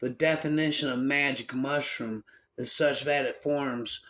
The definition of magic mushroom is such that it forms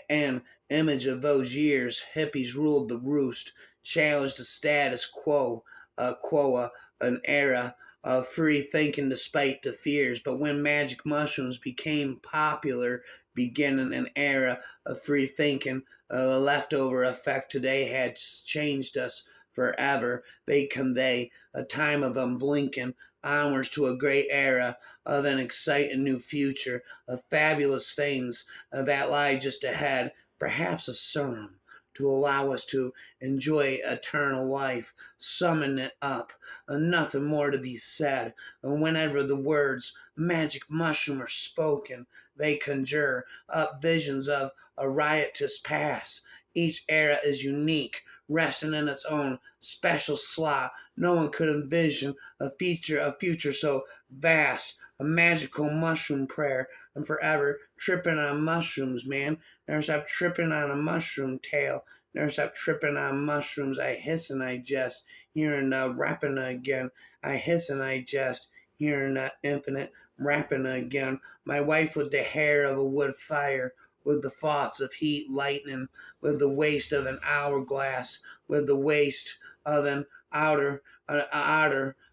an image of those years hippies ruled the roost, challenged the status quo, an era of free thinking despite the fears. But when magic mushrooms became popular, beginning an era of free thinking, the leftover effect today had changed us forever. They convey a time of unblinking onwards to a great era of an exciting new future, of fabulous things that lie just ahead, perhaps a serum to allow us to enjoy eternal life, summon it up, nothing more to be said. And whenever the words magic mushroom are spoken, they conjure up visions of a riotous past. Each era is unique, resting in its own special slot. No one could envision a future so vast, a magical mushroom prayer. I'm forever tripping on mushrooms, man. Never stop tripping on a mushroom tail. Never stop tripping on mushrooms. I hiss and I jest, hearing rapping again. I hiss and I jest, hearing infinite rapping again. My wife with the hair of a wood fire, with the thoughts of heat lightning, with the waste of an hourglass, with the waste of an otter,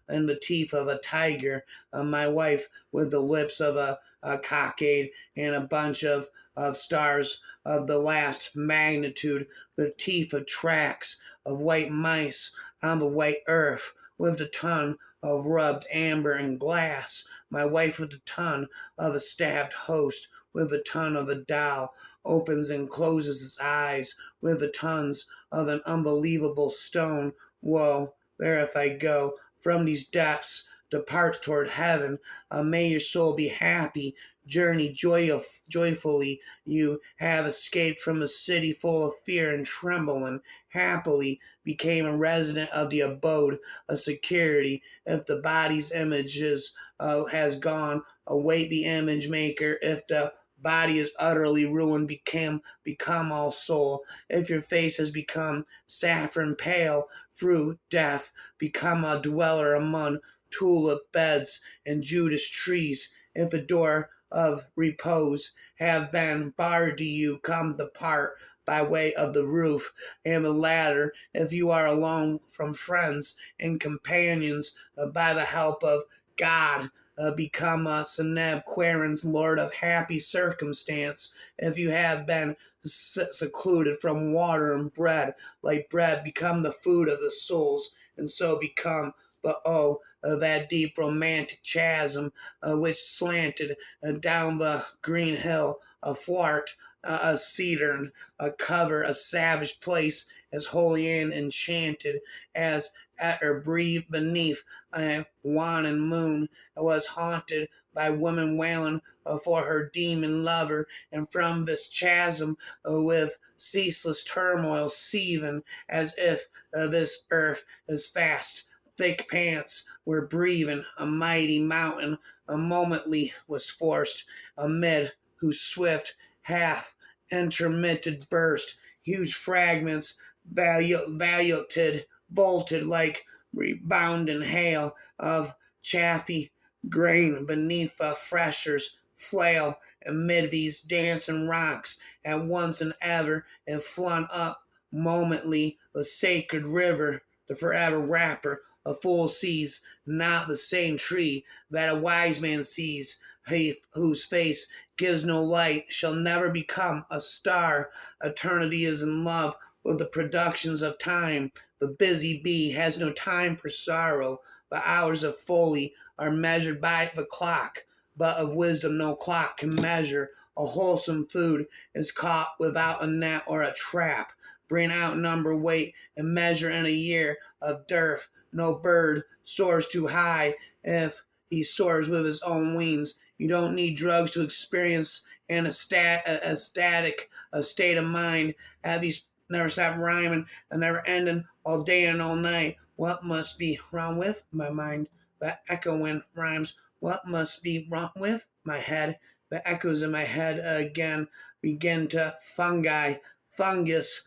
and the teeth of a tiger. My wife with the lips of a cockade and a bunch of stars of the last magnitude, with teeth of tracks of white mice on the white earth, with the tongue of rubbed amber and glass. My wife with the tongue of a stabbed host, with the tongue of a doll, opens and closes its eyes, with the tongues of an unbelievable stone. Woe, there if I go from these depths, depart toward heaven. May your soul be happy. Journey joyfully. You have escaped from a city full of fear and tremble, and happily became a resident of the abode of security. If the body's images has gone, await the image maker. If the body is utterly ruined, become all soul. If your face has become saffron pale through death, become a dweller among tulip beds and Judas trees. If a door of repose have been barred to you, come depart by way of the roof and the ladder. If you are alone from friends and companions, by the help of God, become a Seneb Quarren's Lord of happy circumstance. If you have been secluded from water and bread, like bread, become the food of the souls, and so become. But oh, that deep romantic chasm which slanted down the green hill, athwart a cedar, a cover, a savage place as holy and enchanted as at her breathe beneath a waning moon, was haunted by women wailing for her demon lover, and from this chasm with ceaseless turmoil seething, as if this earth is fast thick pants were breathing, a mighty mountain a momently was forced, amid whose swift half intermitted burst, huge fragments valuted, bolted like rebounding hail of chaffy grain beneath the thresher's flail. Amid these dancing rocks, at once and ever, and flung up momently the sacred river, the forever wrapper. A fool sees not the same tree that a wise man sees. He whose face gives no light shall never become a star. Eternity is in love with the productions of time. The busy bee has no time for sorrow. The hours of folly are measured by the clock, but of wisdom no clock can measure. A wholesome food is caught without a net or a trap. Bring out number, weight, and measure in a year of dearth. No bird soars too high if he soars with his own wings. You don't need drugs to experience a static a state of mind. Have these never stop rhyming and never ending all day and all night. What must be wrong with my mind? The echoing rhymes. What must be wrong with my head? The echoes in my head again begin to funguses,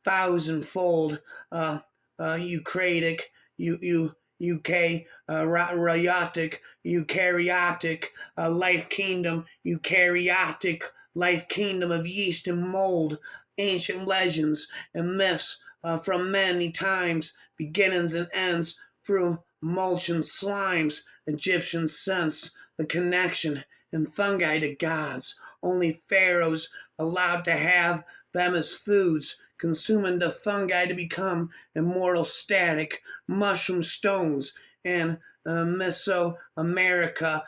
thousandfold. Eucratic, you eukaryotic life kingdom, eukaryotic life kingdom of yeast and mold, ancient legends and myths from many times, beginnings and ends through mulch and slimes. Egyptians sensed the connection and fungi to gods. Only pharaohs allowed to have them as foods, consuming the fungi to become immortal static mushroom stones. And Mesoamerica,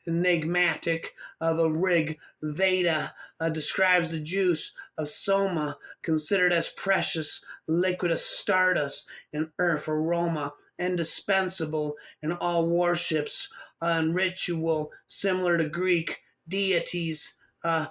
enigmatic of a rig Veda, describes the juice of soma, considered as precious liquid of stardust and earth aroma, indispensable in all worships and ritual, similar to Greek deities of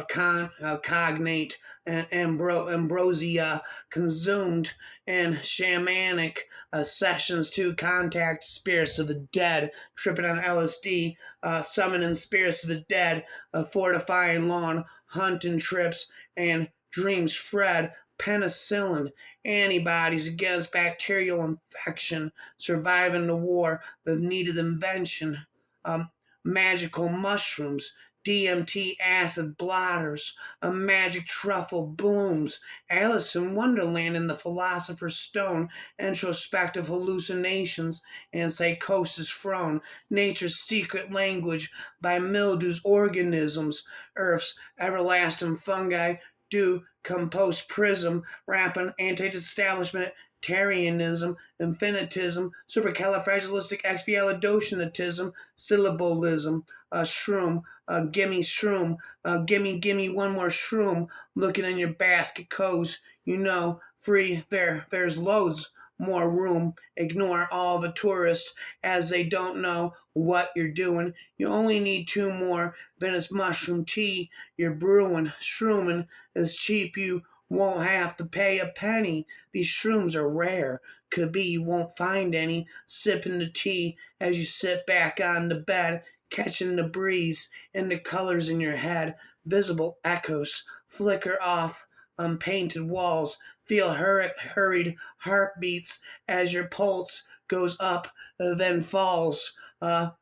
cognate and ambrosia, consumed in shamanic sessions to contact spirits of the dead, tripping on LSD, summoning spirits of the dead, fortifying lawn, hunting trips, and dreams fred, penicillin, antibodies against bacterial infection, surviving the war that needed invention, magical mushrooms, DMT acid blotters, a magic truffle blooms, Alice in Wonderland and the Philosopher's Stone, introspective hallucinations and psychosis thrown, nature's secret language by mildew's organisms, Earth's everlasting fungi, do compose prism, rapping anti-establishment, Tarianism, infinitism, supercalifragilisticexpialidocious, syllabalism, shroom, gimme, gimme one more shroom, looking in your basket, cause you know, free, there's loads more room. Ignore all the tourists as they don't know what you're doing. You only need two more, then it's mushroom tea you're brewing. Shrooming is cheap, you won't have to pay a penny. These shrooms are rare. Could be you won't find any. Sipping the tea as you sit back on the bed, catching the breeze and the colors in your head. Visible echoes flicker off unpainted walls. Feel hurried heartbeats as your pulse goes up, then falls.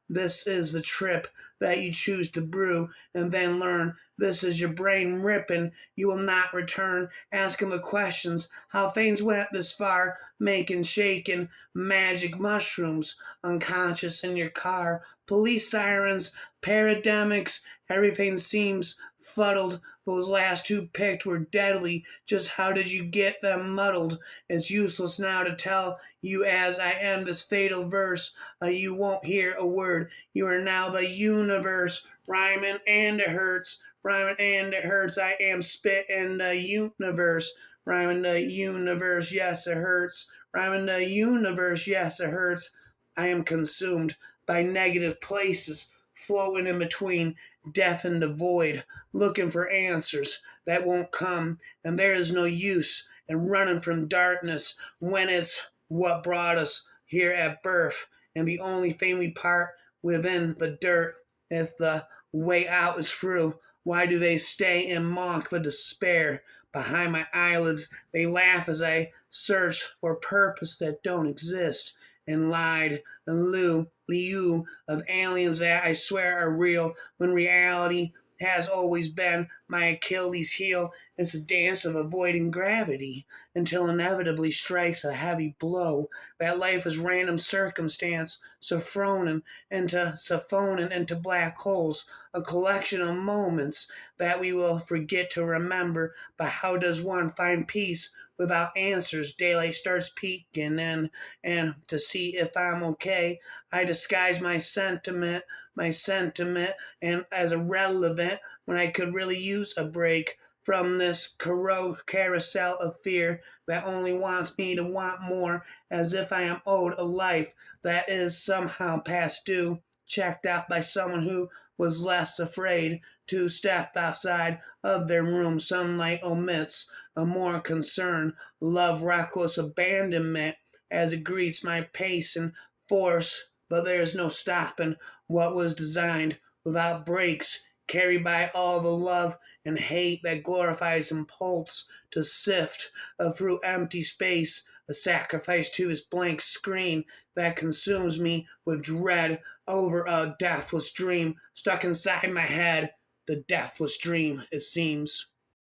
This is the trip that you choose to brew, and then learn this is your brain ripping. You will not return. Ask him the questions. How things went this far, making, shaking, magic mushrooms, unconscious in your car. Police sirens, parademics, everything seems fuddled. Those last two picked were deadly. Just how did you get them muddled? It's useless now to tell you as I end this fatal verse. You won't hear a word. You are now the universe. Rhyming and it hurts. Rhyming and it hurts. I am spit in the universe. Rhyming the universe. Yes, it hurts. Rhyming the universe. Yes, it hurts. I am consumed by negative places, floating in between death and the void, looking for answers that won't come, and there is no use in running from darkness when it's what brought us here at birth, and the only thing we part within the dirt. If the way out is through, why do they stay and mock the despair? Behind my eyelids, they laugh as I search for purpose that don't exist, and lied and liu of aliens that I swear are real, when reality has always been my Achilles heel. It's a dance of avoiding gravity until inevitably strikes a heavy blow. That life is random circumstance, siphoning into black holes, a collection of moments that we will forget to remember. But how does one find peace without answers? Daylight starts peeking and to see if I'm okay, I disguise my sentiment, and as irrelevant when I could really use a break from this carousel of fear that only wants me to want more, as if I am owed a life that is somehow past due, checked out by someone who was less afraid to step outside of their room. Sunlight omits a more concern, love reckless abandonment as it greets my pace and force, but there is no stopping what was designed without brakes, carried by all the love and hate that glorifies impulse to sift through empty space a sacrifice to his blank screen that consumes me with dread over a deathless dream stuck inside my head, the deathless dream, it seems.